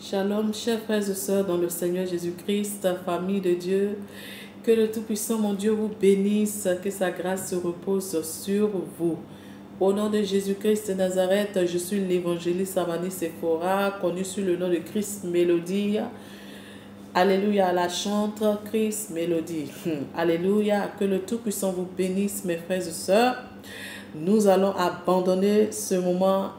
Shalom, chers frères et sœurs dans le Seigneur Jésus-Christ, famille de Dieu. Que le Tout-Puissant, mon Dieu, vous bénisse, que sa grâce se repose sur vous. Au nom de Jésus-Christ de Nazareth, je suis l'évangéliste Amani Sephora, connu sous le nom de Christ Mélodie. Alléluia, la chante Christ Mélodie. Alléluia, que le Tout-Puissant vous bénisse, mes frères et sœurs. Nous allons abandonner ce moment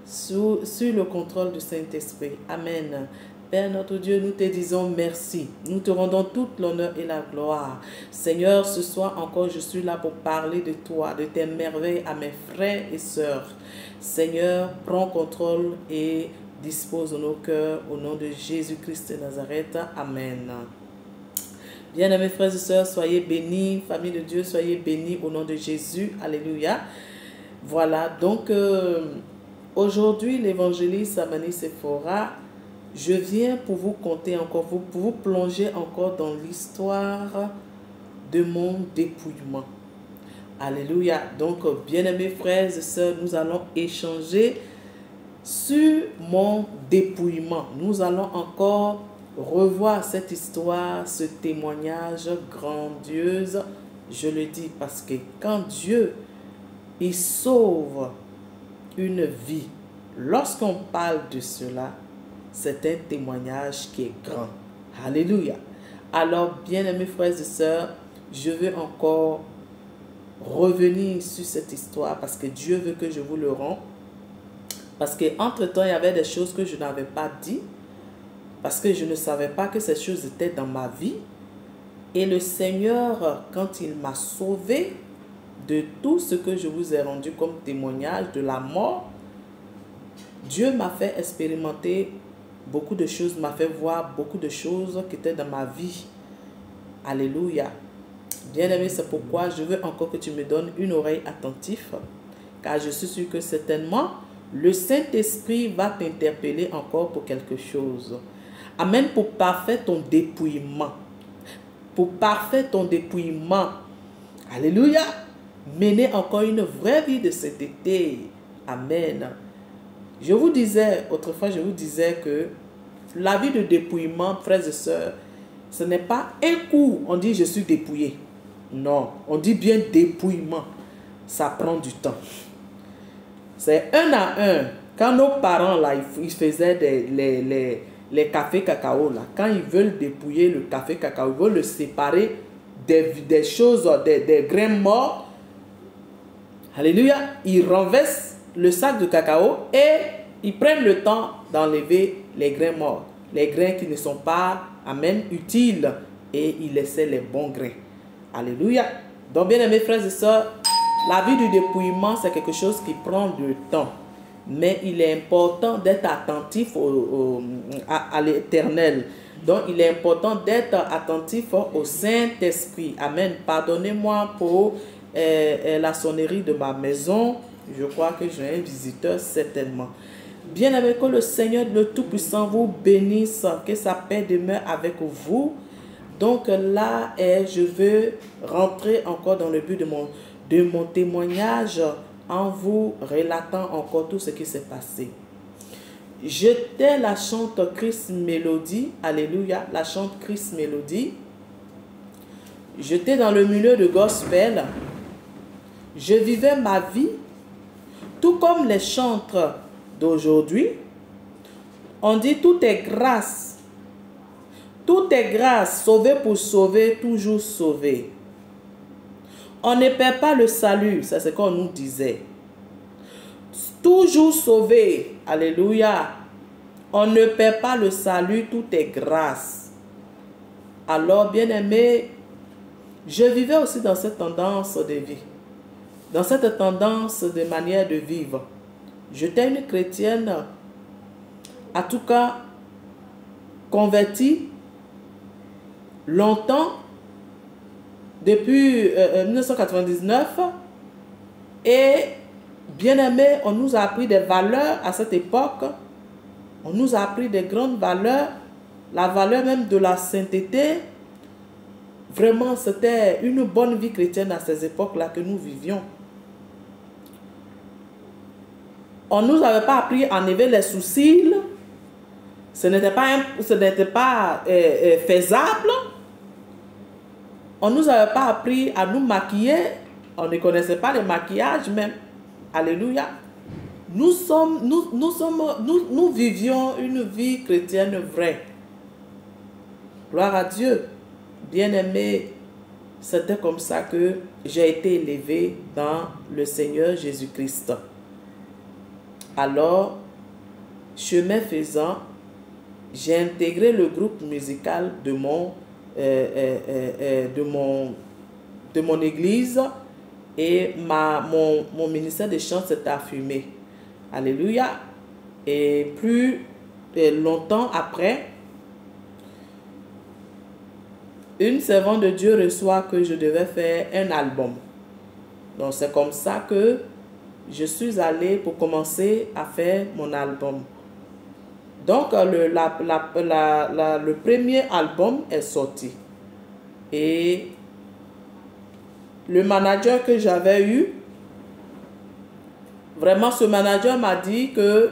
sous le contrôle du Saint-Esprit. Amen. Père notre Dieu, nous te disons merci. Nous te rendons toute l'honneur et la gloire. Seigneur, ce soir encore, je suis là pour parler de toi, de tes merveilles à mes frères et sœurs. Seigneur, prends contrôle et dispose de nos cœurs au nom de Jésus-Christ de Nazareth. Amen. Bien-aimés frères et sœurs, soyez bénis. Famille de Dieu, soyez bénis au nom de Jésus. Alléluia. Voilà, donc aujourd'hui, l'évangéliste Amani Sephora, je viens pour vous conter encore, pour vous plonger encore dans l'histoire de mon dépouillement. Alléluia. Donc, bien-aimés frères et sœurs, nous allons échanger sur mon dépouillement. Nous allons encore revoir cette histoire, ce témoignage grandiose. Je le dis parce que quand Dieu, il sauve une vie, lorsqu'on parle de cela, c'est un témoignage qui est grand. Alléluia. Alors, bien-aimés frères et sœurs, je veux encore revenir sur cette histoire parce que Dieu veut que je vous le rende. Parce qu'entre-temps, il y avait des choses que je n'avais pas dit. Parce que je ne savais pas que ces choses étaient dans ma vie. Et le Seigneur, quand il m'a sauvé de tout ce que je vous ai rendu comme témoignage de la mort, Dieu m'a fait expérimenter beaucoup de choses, m'a fait voir beaucoup de choses qui étaient dans ma vie. Alléluia. Bien-aimé, c'est pourquoi je veux encore que tu me donnes une oreille attentive, car je suis sûr que certainement, le Saint-Esprit va t'interpeller encore pour quelque chose. Amen, pour parfaire ton dépouillement. Pour parfaire ton dépouillement. Alléluia. Mener encore une vraie vie de cet été. Amen. Je vous disais, autrefois je vous disais que la vie de dépouillement, frères et sœurs, ce n'est pas un coup, on dit je suis dépouillé. Non, on dit bien dépouillement. Ça prend du temps. C'est un à un. Quand nos parents, là, ils faisaient les cafés cacao, là, quand ils veulent dépouiller le café cacao, ils veulent le séparer des choses, des grains morts. Alléluia. Ils renversent le sac de cacao et ils prennent le temps d'enlever les grains morts. Les grains qui ne sont pas, amen, utiles. Et ils laissaient les bons grains. Alléluia. Donc, bien aimés frères et sœurs, la vie du dépouillement, c'est quelque chose qui prend du temps. Mais il est important d'être attentif à l'Éternel. Donc, il est important d'être attentif au Saint-Esprit. Amen. Pardonnez-moi pour la sonnerie de ma maison. Je crois que j'ai un visiteur, certainement. Bien-aimé, que le Seigneur, le Tout-Puissant, vous bénisse, que sa paix demeure avec vous. Donc là, je veux rentrer encore dans le but de mon témoignage en vous relatant encore tout ce qui s'est passé. J'étais la chante Christ Mélodie. Alléluia, la chante Christ Mélodie. J'étais dans le milieu de gospel. Je vivais ma vie tout comme les chantres d'aujourd'hui. On dit tout est grâce. Tout est grâce, sauvé pour sauver, toujours sauvé. On ne perd pas le salut, c'est ce qu'on nous disait. Toujours sauvé, alléluia. On ne perd pas le salut, tout est grâce. Alors, bien-aimé, je vivais aussi dans cette tendance de vie, dans cette tendance de manière de vivre. J'étais une chrétienne, en tout cas, convertie, longtemps, depuis 1999, et bien aimé, on nous a appris des valeurs à cette époque. On nous a appris des grandes valeurs, la valeur même de la sainteté. Vraiment, c'était une bonne vie chrétienne à ces époques-là que nous vivions. On ne nous avait pas appris à enlever les sourcils. ce n'était pas faisable. On ne nous avait pas appris à nous maquiller. On ne connaissait pas le maquillage même. Alléluia. Nous vivions une vie chrétienne vraie. Gloire à Dieu. Bien-aimé, c'était comme ça que j'ai été élevé dans le Seigneur Jésus-Christ. Alors, chemin faisant, j'ai intégré le groupe musical de mon église et mon ministère de chant s'est affirmé. Alléluia. Et plus longtemps après, une servante de Dieu reçoit que je devais faire un album. Donc c'est comme ça que je suis allée pour commencer à faire mon album. Donc le premier album est sorti. Et le manager que j'avais eu, vraiment ce manager m'a dit que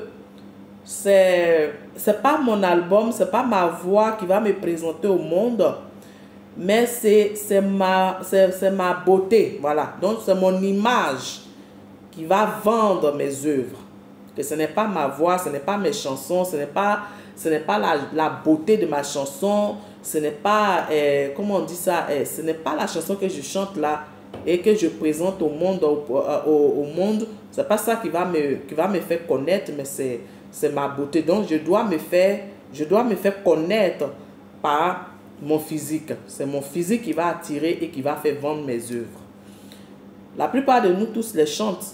c'est pas mon album, c'est pas ma voix qui va me présenter au monde, mais c'est ma beauté, voilà. Donc c'est mon image qui va vendre mes œuvres. Que ce n'est pas ma voix, ce n'est pas mes chansons, ce n'est pas la beauté de ma chanson, ce n'est pas, comment on dit ça, ce n'est pas la chanson que je chante là et que je présente au monde, au monde. C'est pas ça qui va me faire connaître, mais c'est ma beauté. Donc je dois me faire connaître par mon physique. C'est mon physique qui va attirer et qui va faire vendre mes œuvres. La plupart de nous tous les chantent.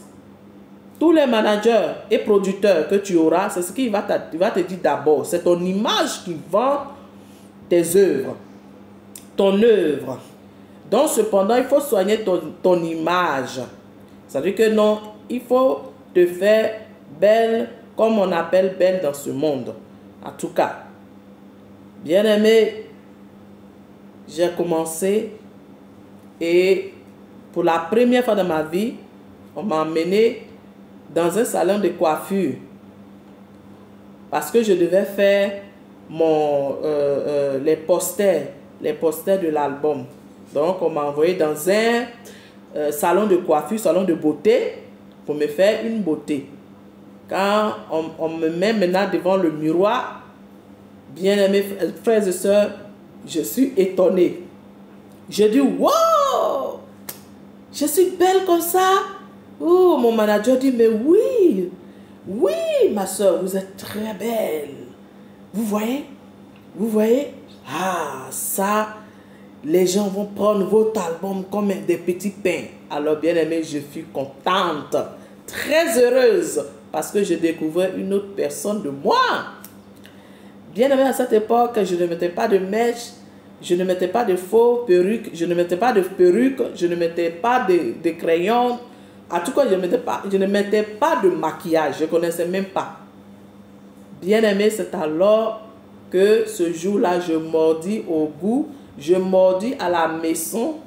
Tous les managers et producteurs que tu auras, c'est ce qu'il va te dire d'abord. C'est ton image qui vend tes œuvres, ton œuvre. Donc, cependant, il faut soigner ton image. Ça veut dire que non, il faut te faire belle comme on appelle belle dans ce monde. En tout cas, bien aimé, j'ai commencé et pour la première fois de ma vie, on m'a emmené dans un salon de coiffure parce que je devais faire les posters de l'album. Donc on m'a envoyé dans un salon de coiffure, salon de beauté pour me faire une beauté. Quand on me met maintenant devant le miroir, bien aimés frères et sœurs, je suis étonné. Je dis wow, je suis belle comme ça. Oh, mon manager dit, mais oui, ma soeur, vous êtes très belle. Vous voyez, ah, ça, les gens vont prendre votre album comme des petits pains. Alors, bien aimé, je suis contente, très heureuse, parce que je découvrais une autre personne de moi. Bien aimé, à cette époque, je ne mettais pas de mèches, je ne mettais pas de faux perruques, je ne mettais pas de perruques, je ne mettais pas de crayons. En tout cas, je ne mettais pas de maquillage. Je ne connaissais même pas. Bien aimé, c'est alors que ce jour-là, je mordis au goût. Je mordis à la maison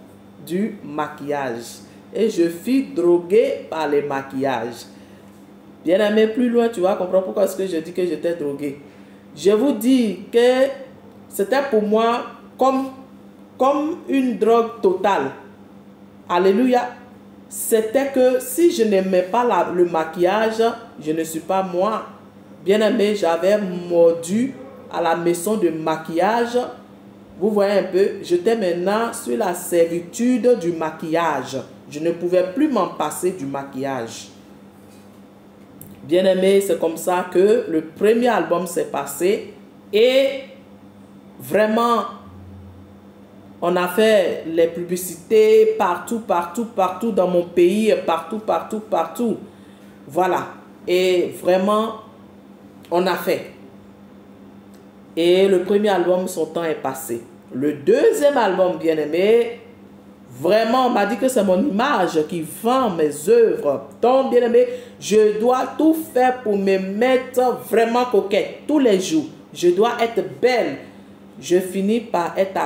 du maquillage. Et je fus drogué par les maquillages. Bien aimé, plus loin, tu vas comprendre pourquoi est-ce que je dis que j'étais drogué. Je vous dis que c'était pour moi comme une drogue totale. Alléluia. C'était que si je n'aimais pas le maquillage, je ne suis pas moi. Bien aimé, j'avais mordu à la maison de maquillage. Vous voyez un peu, j'étais maintenant sur la servitude du maquillage. Je ne pouvais plus m'en passer du maquillage. Bien aimé, c'est comme ça que le premier album s'est passé. Et vraiment, on a fait les publicités partout dans mon pays, partout. Voilà. Et vraiment, on a fait. Et le premier album, son temps est passé. Le deuxième album, bien aimé, vraiment, on m'a dit que c'est mon image qui vend mes œuvres. Donc, bien aimé, je dois tout faire pour me mettre vraiment coquette tous les jours. Je dois être belle. Je finis par être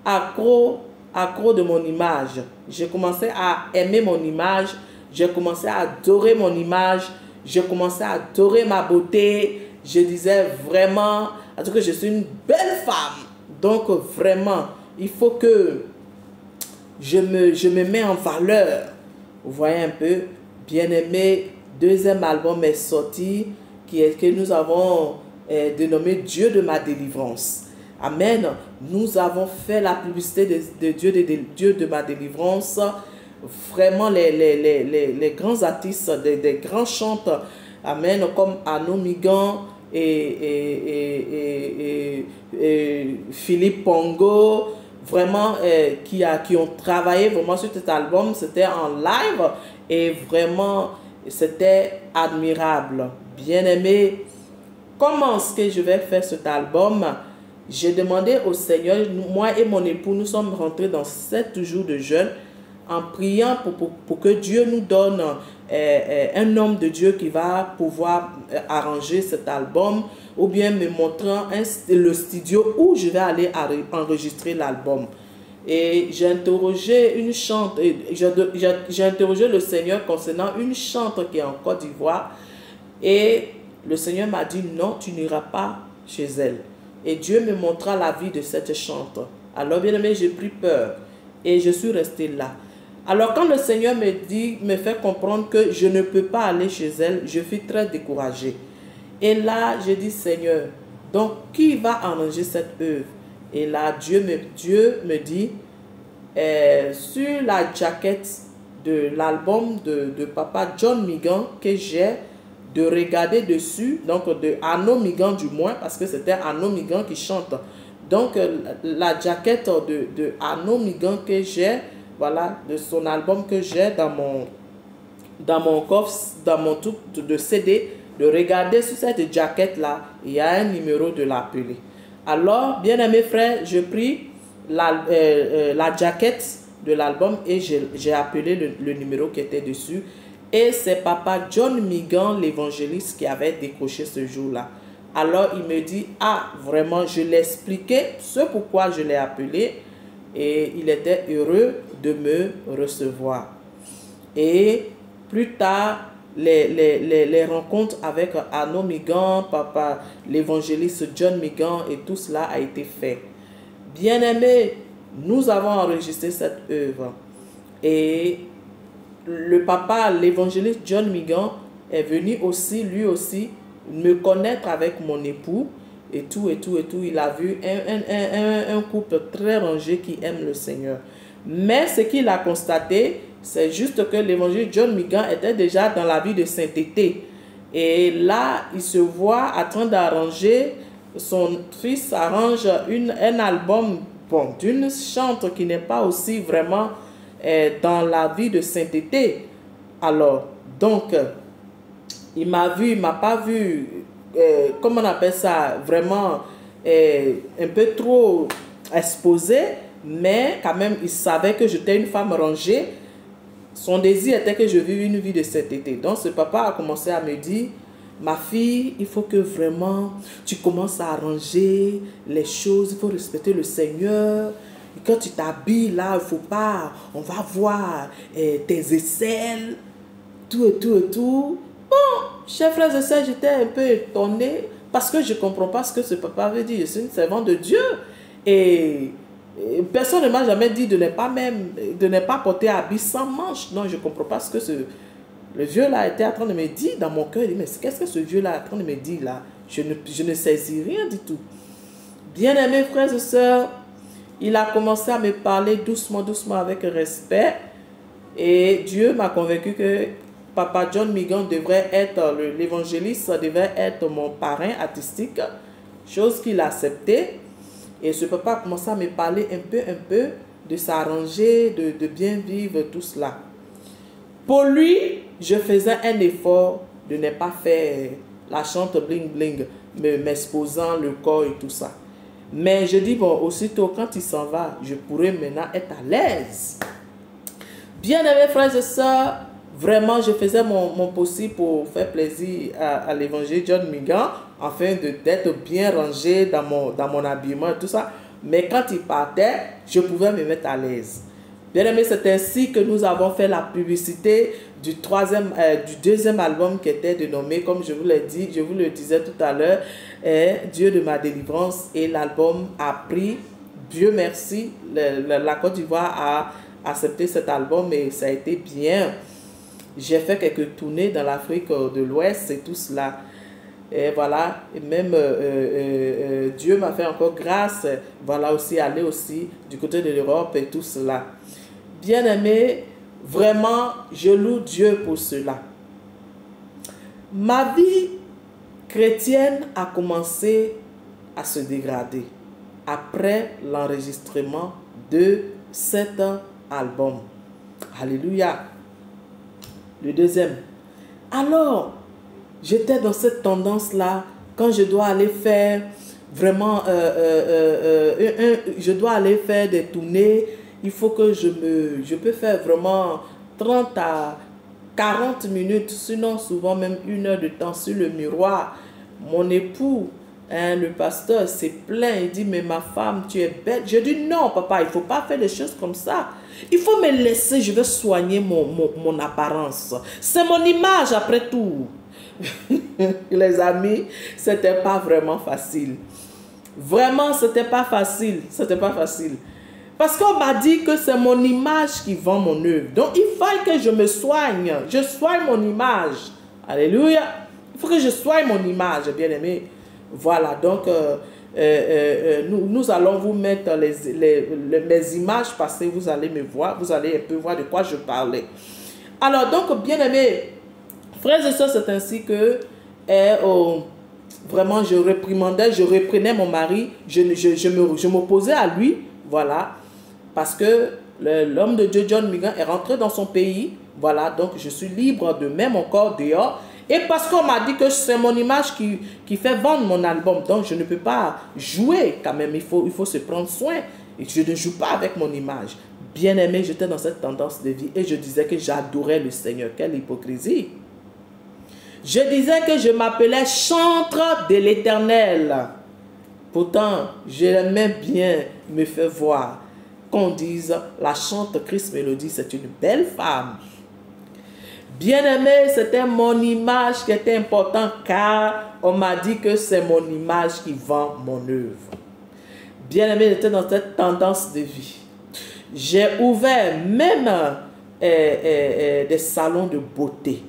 accro de mon image. J'ai commencé à aimer mon image. J'ai commencé à adorer mon image. J'ai commencé à adorer ma beauté. je disais vraiment, en tout cas, je suis une belle femme. Donc, vraiment, il faut que je me mets en valeur. Vous voyez un peu, bien-aimé, deuxième album est sorti, que nous avons dénommé Dieu de ma délivrance. Amen. Nous avons fait la publicité de Dieu de ma délivrance. Vraiment, les grands artistes, des grands chanteurs, amen, comme Arnaud Migan et Philippe Pongo, vraiment, qui ont travaillé vraiment sur cet album. C'était en live et vraiment, c'était admirable. Bien aimé, comment est-ce que je vais faire cet album? J'ai demandé au Seigneur, moi et mon époux, nous sommes rentrés dans 7 jours de jeûne en priant pour que Dieu nous donne un homme de Dieu qui va pouvoir arranger cet album ou bien me montrant le studio où je vais aller enregistrer l'album. Et j'ai interrogé une chante, j'ai interrogé le Seigneur concernant une chante qui est en Côte d'Ivoire et le Seigneur m'a dit non, tu n'iras pas chez elle. Et Dieu me montra la vie de cette chante. Alors bien aimé, j'ai pris peur et je suis resté là. Alors quand le Seigneur me fait comprendre que je ne peux pas aller chez elle, je suis très découragé. Et là, j'ai dit Seigneur, donc qui va arranger cette œuvre? Et là, Dieu me dit, sur la jaquette de l'album de Papa John Migan que j'ai, de regarder dessus, donc de Arnaud Migan du moins, parce que c'était Arnaud Migan qui chante. Donc la jaquette de Arnaud Migan que j'ai, voilà, de son album que j'ai dans mon coffre, dans mon truc de CD, de regarder sur cette jaquette là, il y a un numéro de l'appeler. Alors, bien aimé frère, je pris la jaquette de l'album et j'ai appelé le numéro qui était dessus. Et c'est Papa John Migan, l'évangéliste, qui avait décroché ce jour-là. Alors, il me dit, ah, vraiment, je l'ai expliqué, ce pourquoi je l'ai appelé. Et il était heureux de me recevoir. Et plus tard, les rencontres avec Arnaud Migan, Papa, l'évangéliste John Migan et tout cela a été fait. Bien aimé, nous avons enregistré cette œuvre. Et le papa, l'évangéliste John Migan, est venu aussi, lui aussi, me connaître avec mon époux et tout. Il a vu un couple très rangé qui aime le Seigneur. Mais ce qu'il a constaté, c'est juste que l'évangéliste John Migan était déjà dans la vie de sainteté. Et là, il se voit en train d'arranger, son fils arrange un album d'une chante qui n'est pas aussi vraiment dans la vie de sainteté. Alors, donc, il m'a vu, il m'a pas vu, comment on appelle ça, vraiment un peu trop exposé, mais quand même, il savait que j'étais une femme rangée. Son désir était que je vive une vie de sainteté. Donc, ce papa a commencé à me dire, ma fille, il faut que vraiment tu commences à arranger les choses, il faut respecter le Seigneur. Et quand tu t'habilles là, il ne faut pas, on va voir tes aisselles, tout. Bon, chers frères et sœurs, j'étais un peu étonnée parce que je ne comprends pas ce que ce papa veut dire. Je suis une servante de Dieu et personne ne m'a jamais dit de ne pas porter habit sans manches. Non, je ne comprends pas ce que le vieux là était en train de me dire dans mon cœur. Mais qu'est-ce que ce vieux là est en train de me dire là? Je ne saisis rien du tout. Bien-aimés frères et sœurs, il a commencé à me parler doucement avec respect. Et Dieu m'a convaincu que Papa John Migan devrait être, l'évangéliste devait être mon parrain artistique. Chose qu'il a accepté. Et ce papa a commencé à me parler un peu de s'arranger, de bien vivre, tout cela. Pour lui, je faisais un effort de ne pas faire la chante bling bling, m'exposant le corps et tout ça. Mais je dis, bon, aussitôt, quand il s'en va, je pourrais maintenant être à l'aise. Bien aimés frères et sœurs, vraiment, je faisais mon possible pour faire plaisir à l'évangile John Migan, afin d'être bien rangé dans mon habillement et tout ça. Mais quand il partait, je pouvais me mettre à l'aise. Bien aimé, c'est ainsi que nous avons fait la publicité du deuxième album qui était dénommé, comme je vous l'ai dit, je vous le disais tout à l'heure, Dieu de ma délivrance. Et l'album a pris, Dieu merci, la Côte d'Ivoire a accepté cet album et ça a été bien. J'ai fait quelques tournées dans l'Afrique de l'Ouest et tout cela. Et voilà, et même Dieu m'a fait encore grâce, voilà aussi, aller aussi du côté de l'Europe et tout cela. Bien aimé, vraiment, je loue Dieu pour cela. Ma vie chrétienne a commencé à se dégrader après l'enregistrement de cet album. Alléluia. Le deuxième. Alors, j'étais dans cette tendance-là, quand je dois aller faire vraiment, je dois aller faire des tournées, il faut que je peux faire vraiment 30 à 40 minutes, sinon souvent même 1 heure de temps sur le miroir. Mon époux, le pasteur s'est plaint, il dit, mais ma femme, tu es bête. Je dis, non papa, il ne faut pas faire des choses comme ça. Il faut me laisser, je vais soigner mon apparence. C'est mon image après tout. Les amis, c'était pas vraiment facile. Vraiment, c'était pas facile. C'était pas facile. Parce qu'on m'a dit que c'est mon image qui vend mon œuvre. Donc, il faut que je me soigne. Je soigne mon image. Alléluia. Il faut que je soigne mon image, bien aimé. Voilà, donc, nous allons vous mettre mes images passées. Vous allez me voir. Vous allez un peu voir de quoi je parlais. Alors, donc, bien aimé, frères et sœurs, c'est ainsi que vraiment je reprenais mon mari, je m'opposais à lui, voilà, parce que l'homme de Dieu, John Migan, est rentré dans son pays, voilà, donc je suis libre de mettre mon corps dehors, et parce qu'on m'a dit que c'est mon image qui fait vendre mon album, donc je ne peux pas jouer quand même, il faut se prendre soin, et je ne joue pas avec mon image. Bien aimé, j'étais dans cette tendance de vie, et je disais que j'adorais le Seigneur, quelle hypocrisie! Je disais que je m'appelais chantre de l'Éternel. Pourtant, j'aimais bien me faire voir. Qu'on dise, la chante Christ Mélodie, c'est une belle femme. Bien-aimé, c'était mon image qui était importante car on m'a dit que c'est mon image qui vend mon œuvre. Bien-aimé, j'étais dans cette tendance de vie. J'ai ouvert même des salons de beauté.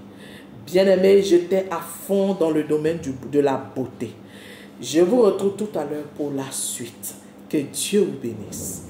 Bien-aimé, j'étais à fond dans le domaine de la beauté. Je vous retrouve tout à l'heure pour la suite. Que Dieu vous bénisse.